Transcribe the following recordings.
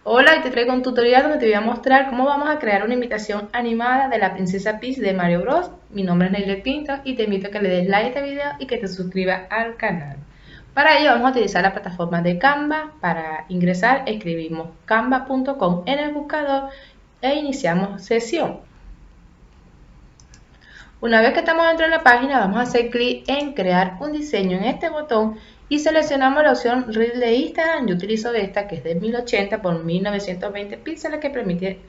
Hola, y te traigo un tutorial donde te voy a mostrar cómo vamos a crear una imitación animada de la princesa Peach de Mario Bros. Mi nombre es Neyle Pinto y te invito a que le des like a este video y que te suscribas al canal. Para ello vamos a utilizar la plataforma de Canva. Para ingresar escribimos canva.com en el buscador e iniciamos sesión. Una vez que estamos dentro de la página, vamos a hacer clic en crear un diseño en este botón y seleccionamos la opción Reel de Instagram. Yo utilizo esta que es de 1080 por 1920 píxeles que permite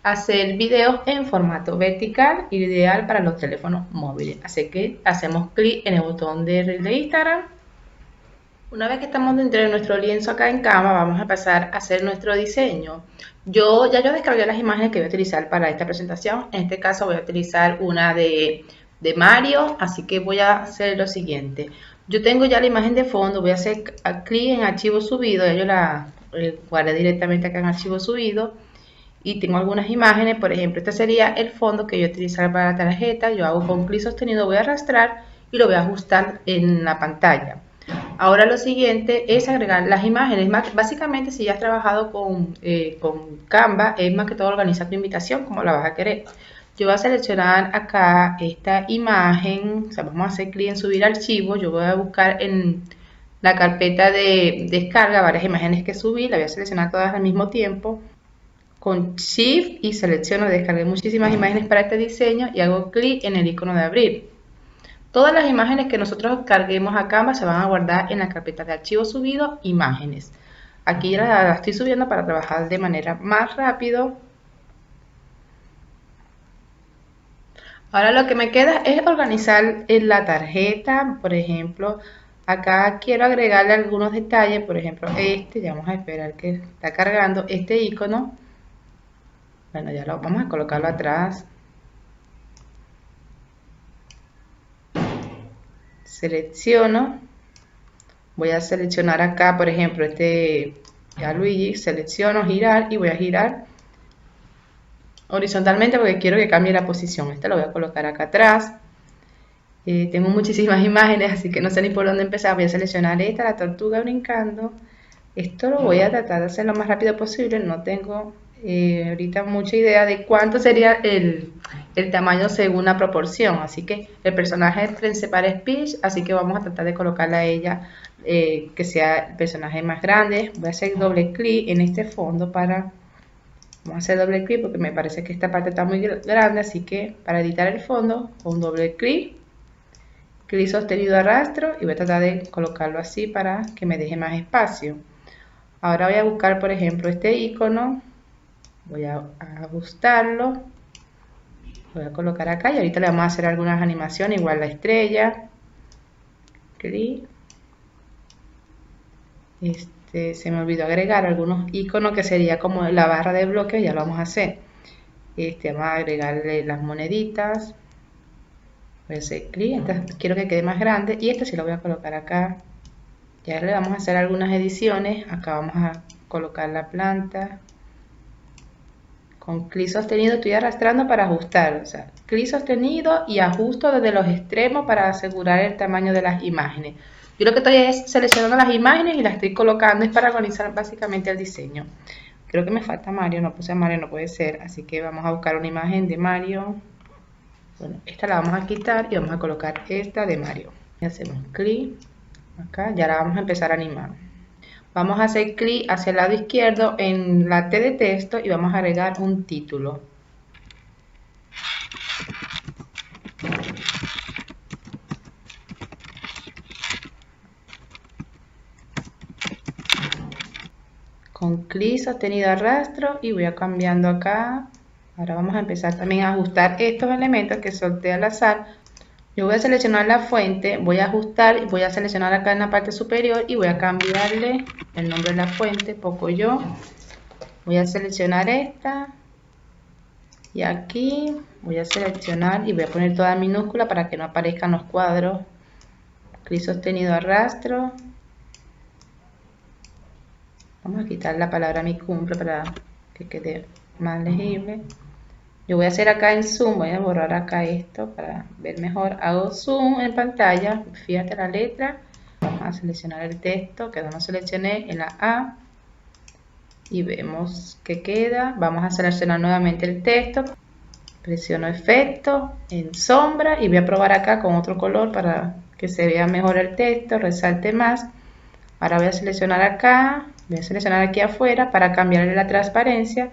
hacer videos en formato vertical, ideal para los teléfonos móviles. Así que hacemos clic en el botón de Reel de Instagram. Una vez que estamos dentro de nuestro lienzo acá en Canva, vamos a pasar a hacer nuestro diseño. Yo descargué las imágenes que voy a utilizar para esta presentación. En este caso voy a utilizar una de Mario, así que voy a hacer lo siguiente. Yo tengo ya la imagen de fondo, voy a hacer clic en archivo subido, ya yo la guardé directamente acá en archivo subido. Y tengo algunas imágenes, por ejemplo, este sería el fondo que yo utilizar para la tarjeta. Yo hago con clic sostenido, voy a arrastrar y lo voy a ajustar en la pantalla. Ahora lo siguiente es agregar las imágenes. Básicamente, si ya has trabajado con Canva, es más que todo organizar tu invitación como la vas a querer. Yo voy a seleccionar acá esta imagen, o sea, vamos a hacer clic en subir archivo. Yo voy a buscar en la carpeta de descarga varias imágenes que subí, la voy a seleccionar todas al mismo tiempo. Con Shift y selecciono, descargué muchísimas imágenes para este diseño y hago clic en el icono de abrir. Todas las imágenes que nosotros carguemos a Canva se van a guardar en la carpeta de archivo subido, imágenes. Aquí la estoy subiendo para trabajar de manera más rápido. Ahora lo que me queda es organizar en la tarjeta. Por ejemplo, acá quiero agregarle algunos detalles. Por ejemplo, ya vamos a esperar que está cargando este icono. Bueno, ya lo vamos a colocarlo atrás. Selecciono, voy a seleccionar acá, por ejemplo, a Luigi, selecciono girar y voy a girar horizontalmente porque quiero que cambie la posición. Esta lo voy a colocar acá atrás. Tengo muchísimas imágenes, así que no sé ni por dónde empezar. Voy a seleccionar esta, la tortuga brincando. Esto lo voy a tratar de hacer lo más rápido posible. No tengo ahorita mucha idea de cuánto sería el tamaño según la proporción. Así que el personaje principal es Peach, así que vamos a tratar de colocarla a ella que sea el personaje más grande. Voy a hacer doble clic en este fondo vamos a hacer doble clic porque me parece que esta parte está muy grande, así que para editar el fondo, con doble clic, clic sostenido arrastro y voy a tratar de colocarlo así para que me deje más espacio. Ahora voy a buscar, por ejemplo, este icono, voy a ajustarlo, voy a colocar acá y ahorita le vamos a hacer algunas animaciones, igual la estrella, clic. Se me olvidó agregar algunos iconos que sería como la barra de bloques, ya lo vamos a hacer. Vamos a agregarle las moneditas, voy a hacer clic, entonces quiero que quede más grande y esto sí lo voy a colocar acá. Ya le vamos a hacer algunas ediciones, acá vamos a colocar la planta. Con clic sostenido estoy arrastrando para ajustar, o sea, clic sostenido y ajusto desde los extremos para asegurar el tamaño de las imágenes. Yo lo que estoy es seleccionando las imágenes y las estoy colocando, es para organizar básicamente el diseño. Creo que me falta Mario, no puse a Mario, no puede ser, así que vamos a buscar una imagen de Mario. Bueno, esta la vamos a quitar y vamos a colocar esta de Mario. Y hacemos clic acá, ya la vamos a empezar a animar. Vamos a hacer clic hacia el lado izquierdo en la T de texto y vamos a agregar un título. Con clic sostenido arrastro y voy a cambiando acá. Ahora vamos a empezar también a ajustar estos elementos que solté al azar. Yo voy a seleccionar la fuente, voy a ajustar y voy a seleccionar acá en la parte superior y voy a cambiarle el nombre de la fuente, Pocoyo. Voy a seleccionar esta y aquí voy a seleccionar y voy a poner toda minúscula para que no aparezcan los cuadros. Clic sostenido arrastro. Vamos a quitar la palabra mi cumple para que quede más legible. Yo voy a hacer acá en zoom, voy a borrar acá esto para ver mejor. Hago zoom en pantalla, fíjate la letra. Vamos a seleccionar el texto que no seleccioné en la A. y vemos que queda. Vamos a seleccionar nuevamente el texto, presiono efecto en sombra y voy a probar acá con otro color para que se vea mejor el texto, resalte más. Ahora voy a seleccionar acá, voy a seleccionar aquí afuera para cambiarle la transparencia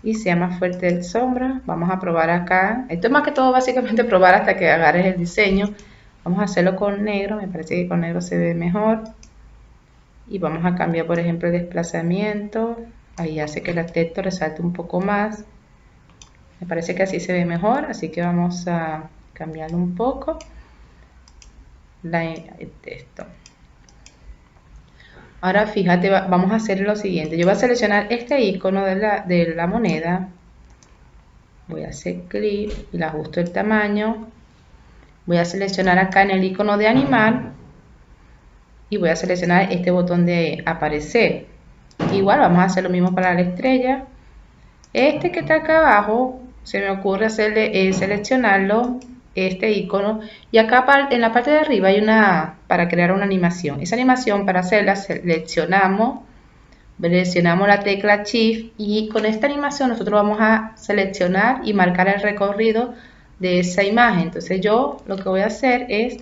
y sea más fuerte el sombra. Vamos a probar acá, esto es más que todo básicamente probar hasta que agarres el diseño. Vamos a hacerlo con negro, me parece que con negro se ve mejor. Y vamos a cambiar por ejemplo el desplazamiento, ahí hace que el texto resalte un poco más. Me parece que así se ve mejor, así que vamos a cambiarlo un poco el texto. Ahora fíjate, vamos a hacer lo siguiente. Yo voy a seleccionar este icono de la moneda. Voy a hacer clic y le ajusto el tamaño. Voy a seleccionar acá en el icono de animar y voy a seleccionar este botón de aparecer. Igual vamos a hacer lo mismo para la estrella. Este que está acá abajo, se me ocurre hacerle seleccionarlo, este icono, y acá en la parte de arriba hay para crear una animación. Esa animación, para hacerla, seleccionamos la tecla Shift y con esta animación nosotros vamos a seleccionar y marcar el recorrido de esa imagen. Entonces yo lo que voy a hacer es,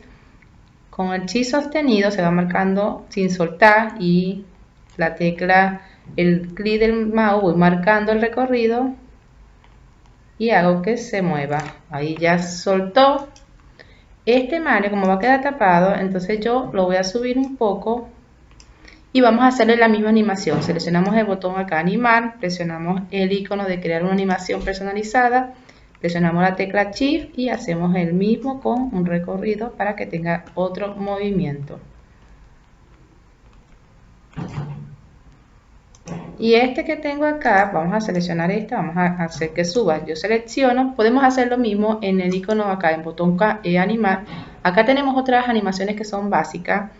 con el Shift sostenido se va marcando sin soltar y la tecla, el clic del mouse, voy marcando el recorrido y hago que se mueva. Ahí ya soltó. Este Mario, como va a quedar tapado, entonces yo lo voy a subir un poco y vamos a hacerle la misma animación. Seleccionamos el botón acá animar, presionamos el icono de crear una animación personalizada, presionamos la tecla Shift y hacemos el mismo con un recorrido para que tenga otro movimiento. Y este que tengo acá, vamos a seleccionar este, vamos a hacer que suba. Yo selecciono, podemos hacer lo mismo en el icono acá, en botón animar. Acá tenemos otras animaciones que son básicas,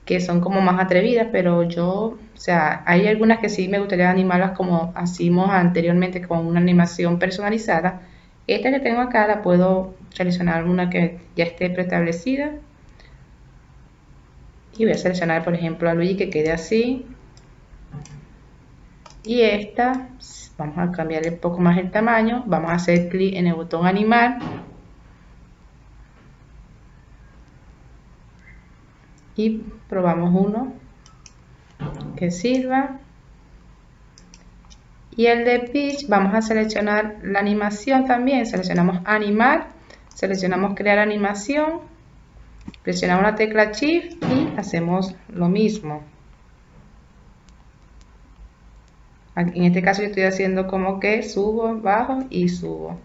que son como más atrevidas, pero yo, o sea, hay algunas que sí me gustaría animarlas como hicimos anteriormente con una animación personalizada. Esta que tengo acá la puedo seleccionar una que ya esté preestablecida. Y voy a seleccionar, por ejemplo, a Luigi que quede así. Y esta, vamos a cambiarle un poco más el tamaño, vamos a hacer clic en el botón animar y probamos uno que sirva. Y el de Peach, vamos a seleccionar la animación también, seleccionamos animar, seleccionamos crear animación, presionamos la tecla Shift y hacemos lo mismo. En este caso yo estoy haciendo como que subo, bajo y subo.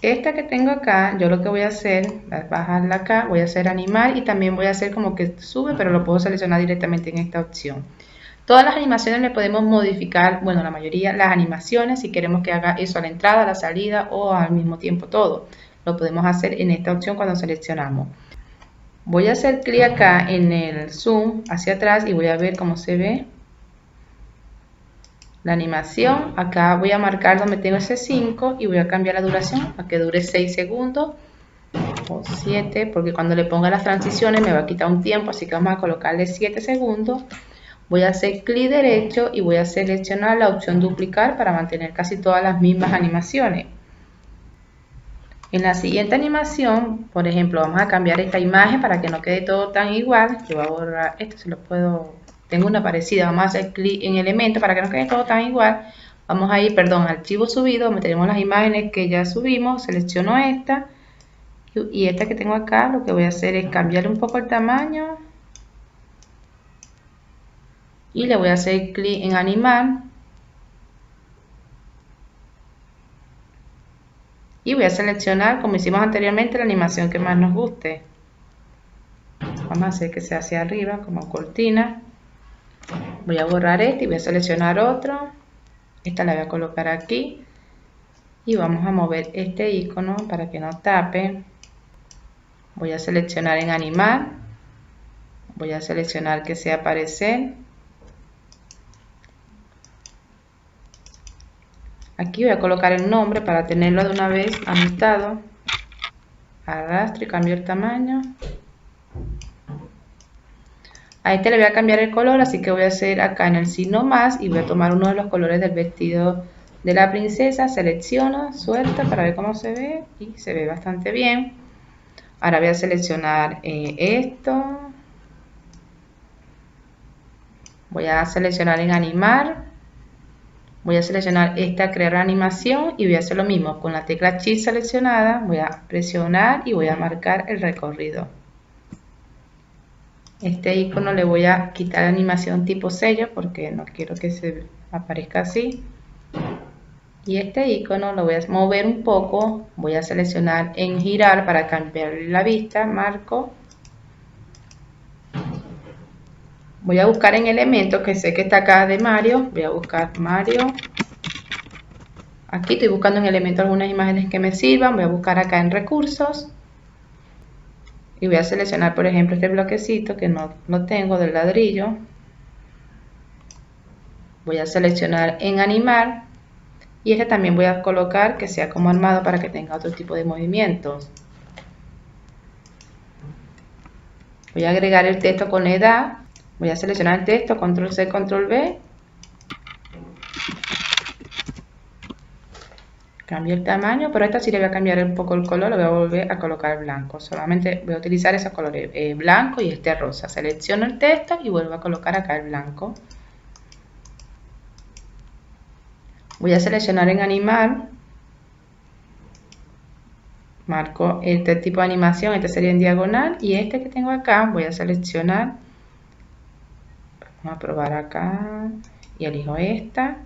Esta que tengo acá, yo lo que voy a hacer, bajarla acá, voy a hacer animar y también voy a hacer como que sube, pero lo puedo seleccionar directamente en esta opción. Todas las animaciones le podemos modificar, bueno, la mayoría las animaciones, si queremos que haga eso a la entrada, a la salida o al mismo tiempo todo. Lo podemos hacer en esta opción cuando seleccionamos. Voy a hacer clic acá en el zoom hacia atrás y voy a ver cómo se ve la animación. Acá voy a marcar donde tengo ese 5 y voy a cambiar la duración a que dure 6 segundos o 7, porque cuando le ponga las transiciones me va a quitar un tiempo, así que vamos a colocarle 7 segundos. Voy a hacer clic derecho y voy a seleccionar la opción duplicar para mantener casi todas las mismas animaciones. En la siguiente animación, por ejemplo, vamos a cambiar esta imagen para que no quede todo tan igual. Yo voy a borrar esto, se lo puedo... Tengo una parecida, vamos a hacer clic en elemento para que no quede todo tan igual. Vamos a ir, perdón, archivo subido, donde tenemos las imágenes que ya subimos. Selecciono esta y esta que tengo acá, lo que voy a hacer es cambiar un poco el tamaño. Y le voy a hacer clic en animar. Y voy a seleccionar, como hicimos anteriormente, la animación que más nos guste. Vamos a hacer que sea hacia arriba, como cortina. Voy a borrar este y voy a seleccionar otro. Esta la voy a colocar aquí. Y vamos a mover este icono para que no tape. Voy a seleccionar en animar. Voy a seleccionar que sea aparecer. Aquí voy a colocar el nombre para tenerlo de una vez anotado. Arrastro y cambio el tamaño. A este le voy a cambiar el color, así que voy a hacer acá en el signo más y voy a tomar uno de los colores del vestido de la princesa, selecciono, suelto para ver cómo se ve y se ve bastante bien. Ahora voy a seleccionar esto, voy a seleccionar en animar, voy a seleccionar esta crear animación y voy a hacer lo mismo con la tecla Shift seleccionada, voy a presionar y voy a marcar el recorrido. Este icono le voy a quitar la animación tipo sello porque no quiero que se aparezca así. Y este icono lo voy a mover un poco, voy a seleccionar en girar para cambiar la vista, marco. Voy a buscar en elementos que sé que está acá de Mario, voy a buscar Mario. Aquí estoy buscando en elementos algunas imágenes que me sirvan, voy a buscar acá en recursos. Y voy a seleccionar por ejemplo este bloquecito que no lo tengo del ladrillo. Voy a seleccionar en animar. Y este también voy a colocar que sea como armado para que tenga otro tipo de movimientos. Voy a agregar el texto con la edad. Voy a seleccionar el texto, control C, control V. Cambio el tamaño, pero esta sí le voy a cambiar un poco el color, lo voy a volver a colocar blanco. Solamente voy a utilizar esos colores, blanco y este rosa. Selecciono el texto y vuelvo a colocar acá el blanco. Voy a seleccionar en animar. Marco este tipo de animación, este sería en diagonal. Y este que tengo acá, voy a seleccionar. Vamos a probar acá. Y elijo esta.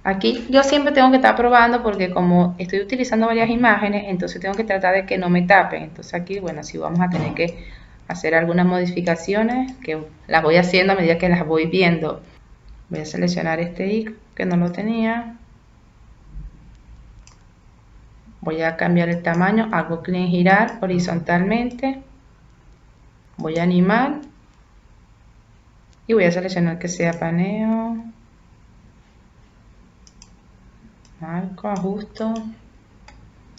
Aquí yo siempre tengo que estar probando porque como estoy utilizando varias imágenes, entonces tengo que tratar de que no me tapen. Entonces aquí, bueno, sí vamos a tener que hacer algunas modificaciones que las voy haciendo a medida que las voy viendo. Voy a seleccionar este icono que no lo tenía. Voy a cambiar el tamaño, hago clic en girar horizontalmente. Voy a animar. Y voy a seleccionar que sea paneo. Marco, ajusto.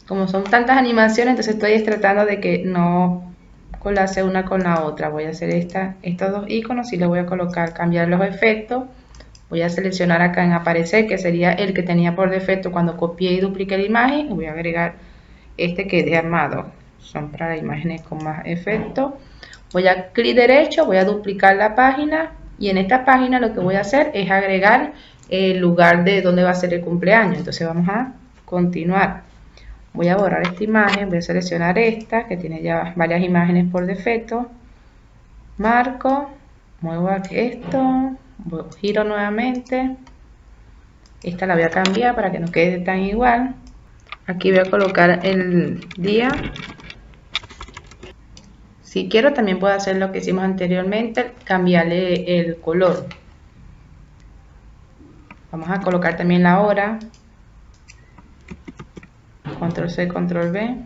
Como son tantas animaciones, entonces estoy tratando de que no colase una con la otra. Voy a hacer estos dos iconos y le voy a colocar, cambiar los efectos. Voy a seleccionar acá en aparecer, que sería el que tenía por defecto cuando copié y dupliqué la imagen. Y voy a agregar este que es de armado. Son para imágenes con más efectos. Voy a clic derecho, voy a duplicar la página. Y en esta página lo que voy a hacer es agregar el lugar de donde va a ser el cumpleaños. Entonces vamos a continuar. Voy a borrar esta imagen, voy a seleccionar esta que tiene ya varias imágenes por defecto. Marco, muevo esto, giro nuevamente. Esta la voy a cambiar para que no quede tan igual. Aquí voy a colocar el día. Si quiero también puedo hacer lo que hicimos anteriormente, cambiarle el color. Vamos a colocar también la hora. Control C, control V.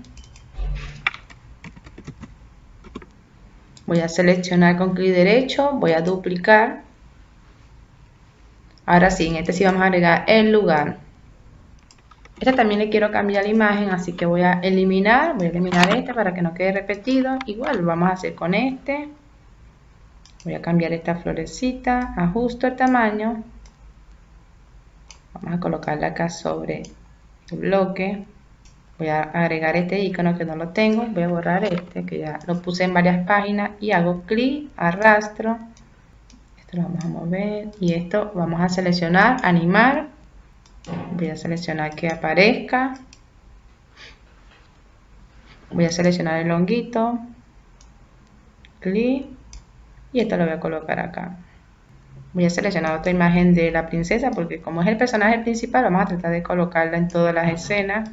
Voy a seleccionar con clic derecho, voy a duplicar. Ahora sí, en este sí vamos a agregar el lugar. Este también le quiero cambiar la imagen, así que voy a eliminar este para que no quede repetido. Igual vamos a hacer con este. Voy a cambiar esta florecita, ajusto el tamaño. Vamos a colocarla acá sobre el bloque. Voy a agregar este icono que no lo tengo. Voy a borrar este que ya lo puse en varias páginas y hago clic, arrastro. Esto lo vamos a mover y esto vamos a seleccionar, animar. Voy a seleccionar que aparezca. Voy a seleccionar el honguito. Clic. Y esto lo voy a colocar acá. Voy a seleccionar otra imagen de la princesa porque como es el personaje principal vamos a tratar de colocarla en todas las escenas.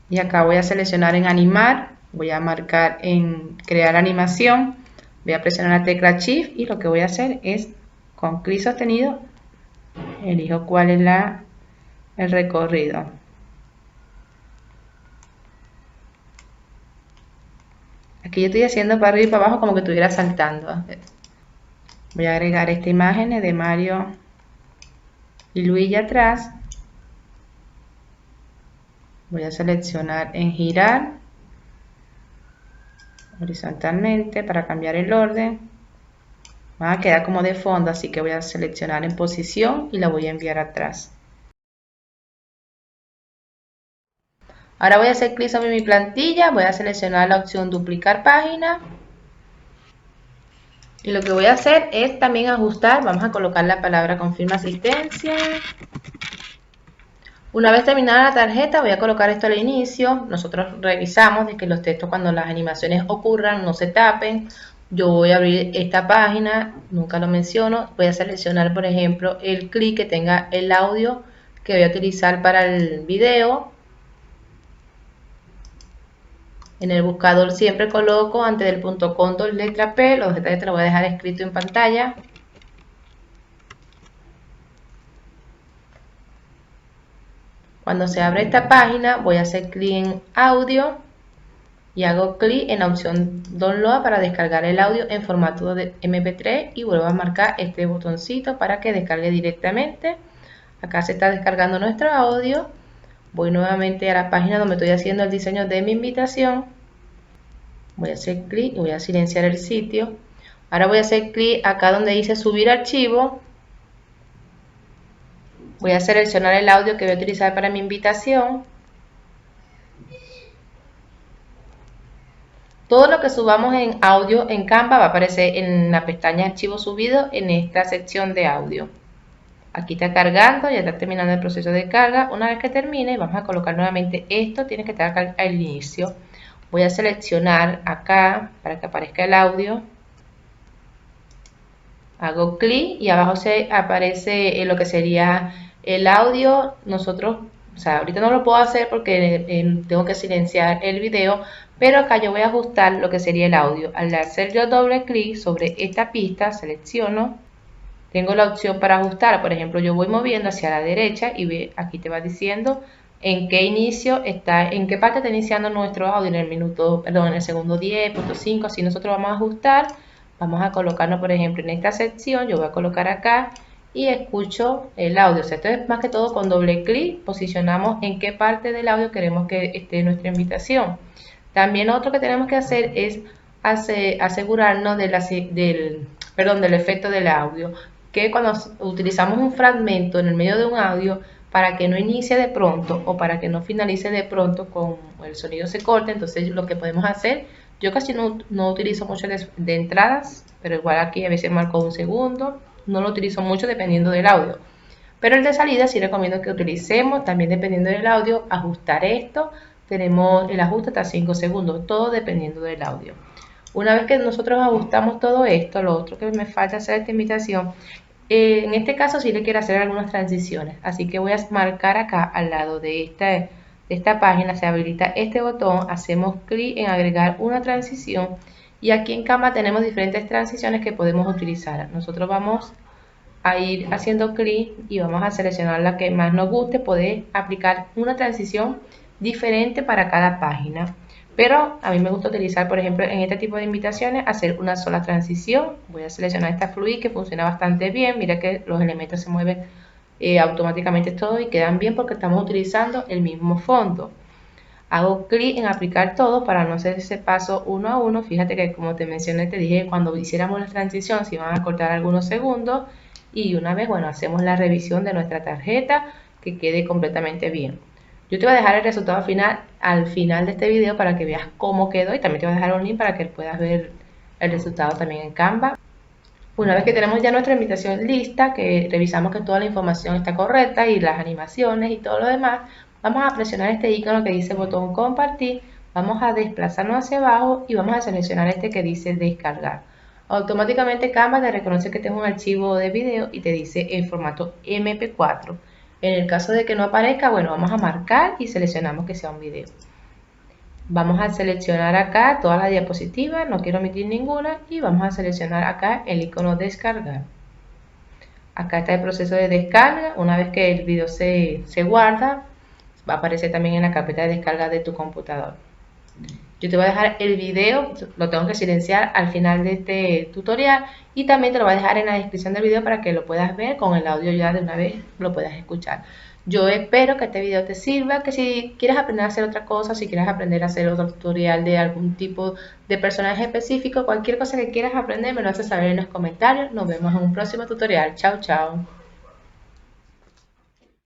Y acá voy a seleccionar en animar. Voy a marcar en crear animación. Voy a presionar la tecla Shift y lo que voy a hacer es con clic sostenido elijo cuál es el recorrido. Aquí yo estoy haciendo para arriba y para abajo como que estuviera saltando. Voy a agregar esta imagen de Mario y Luigi atrás. Voy a seleccionar en girar. horizontalmente para cambiar el orden. Va a quedar como de fondo, así que voy a seleccionar en posición y la voy a enviar atrás. Ahora voy a hacer clic sobre mi plantilla, voy a seleccionar la opción duplicar página. Y lo que voy a hacer es también ajustar, vamos a colocar la palabra confirma asistencia. Una vez terminada la tarjeta voy a colocar esto al inicio. Nosotros revisamos de que los textos cuando las animaciones ocurran no se tapen. Yo voy a abrir esta página, nunca lo menciono, voy a seleccionar por ejemplo el clic que tenga el audio que voy a utilizar para el video. En el buscador siempre coloco antes del punto com letra P, los detalles te los voy a dejar escrito en pantalla. Cuando se abre esta página voy a hacer clic en audio y hago clic en la opción download para descargar el audio en formato de MP3 y vuelvo a marcar este botoncito para que descargue directamente. Acá se está descargando nuestro audio. Voy nuevamente a la página donde estoy haciendo el diseño de mi invitación. Voy a hacer clic y voy a silenciar el sitio. Ahora voy a hacer clic acá donde dice subir archivo. Voy a seleccionar el audio que voy a utilizar para mi invitación. Todo lo que subamos en audio en Canva va a aparecer en la pestaña archivo subido en esta sección de audio. Aquí está cargando, ya está terminando el proceso de carga. Una vez que termine, vamos a colocar nuevamente esto, tiene que estar al inicio. Voy a seleccionar acá para que aparezca el audio. Hago clic y abajo se aparece lo que sería el audio. Nosotros, o sea, ahorita no lo puedo hacer porque tengo que silenciar el video, pero acá yo voy a ajustar lo que sería el audio. Al hacer yo doble clic sobre esta pista, selecciono. Tengo la opción para ajustar, por ejemplo, yo voy moviendo hacia la derecha y aquí te va diciendo en qué inicio está, en qué parte está iniciando nuestro audio, en el minuto, perdón, en el segundo 10.5, así nosotros vamos a ajustar, vamos a colocarnos, por ejemplo, en esta sección, yo voy a colocar acá y escucho el audio. O sea, esto es más que todo con doble clic, posicionamos en qué parte del audio queremos que esté nuestra invitación. También otro que tenemos que hacer es asegurarnos del efecto del audio, que cuando utilizamos un fragmento en el medio de un audio, para que no inicie de pronto o para que no finalice de pronto con el sonido se corte, entonces lo que podemos hacer, yo casi no utilizo mucho de entradas, pero igual aquí a veces marco un segundo, no lo utilizo mucho dependiendo del audio. Pero el de salida sí recomiendo que utilicemos, también dependiendo del audio, ajustar esto. Tenemos el ajuste hasta 5 segundos, todo dependiendo del audio. Una vez que nosotros ajustamos todo esto, lo otro que me falta hacer esta invitación, en este caso sí le quiero hacer algunas transiciones, así que voy a marcar acá al lado de esta página, se habilita este botón, hacemos clic en agregar una transición y aquí en Canva tenemos diferentes transiciones que podemos utilizar. Nosotros vamos a ir haciendo clic y vamos a seleccionar la que más nos guste, poder aplicar una transición diferente para cada página. Pero a mí me gusta utilizar, por ejemplo, en este tipo de invitaciones, hacer una sola transición. Voy a seleccionar esta Fluid que funciona bastante bien. Mira que los elementos se mueven automáticamente todos y quedan bien porque estamos utilizando el mismo fondo. Hago clic en aplicar todo para no hacer ese paso uno a uno. Fíjate que como te mencioné, te dije que cuando hiciéramos la transición se iban a cortar algunos segundos. Y una vez, bueno, hacemos la revisión de nuestra tarjeta que quede completamente bien. Yo te voy a dejar el resultado final al final de este video para que veas cómo quedó y también te voy a dejar un link para que puedas ver el resultado también en Canva. Una vez que tenemos ya nuestra invitación lista, que revisamos que toda la información está correcta y las animaciones y todo lo demás, vamos a presionar este icono que dice botón compartir, vamos a desplazarnos hacia abajo y vamos a seleccionar este que dice descargar. Automáticamente Canva te reconoce que tengo un archivo de video y te dice en formato MP4. En el caso de que no aparezca, bueno, vamos a marcar y seleccionamos que sea un video. Vamos a seleccionar acá todas las diapositivas, no quiero omitir ninguna y vamos a seleccionar acá el icono descargar. Acá está el proceso de descarga, una vez que el video se guarda, va a aparecer también en la carpeta de descarga de tu computador. Yo te voy a dejar el video, lo tengo que silenciar al final de este tutorial y también te lo voy a dejar en la descripción del video para que lo puedas ver con el audio ya de una vez, lo puedas escuchar. Yo espero que este video te sirva, que si quieres aprender a hacer otra cosa, si quieres aprender a hacer otro tutorial de algún tipo de personaje específico, cualquier cosa que quieras aprender, me lo haces saber en los comentarios. Nos vemos en un próximo tutorial. Chao, chao.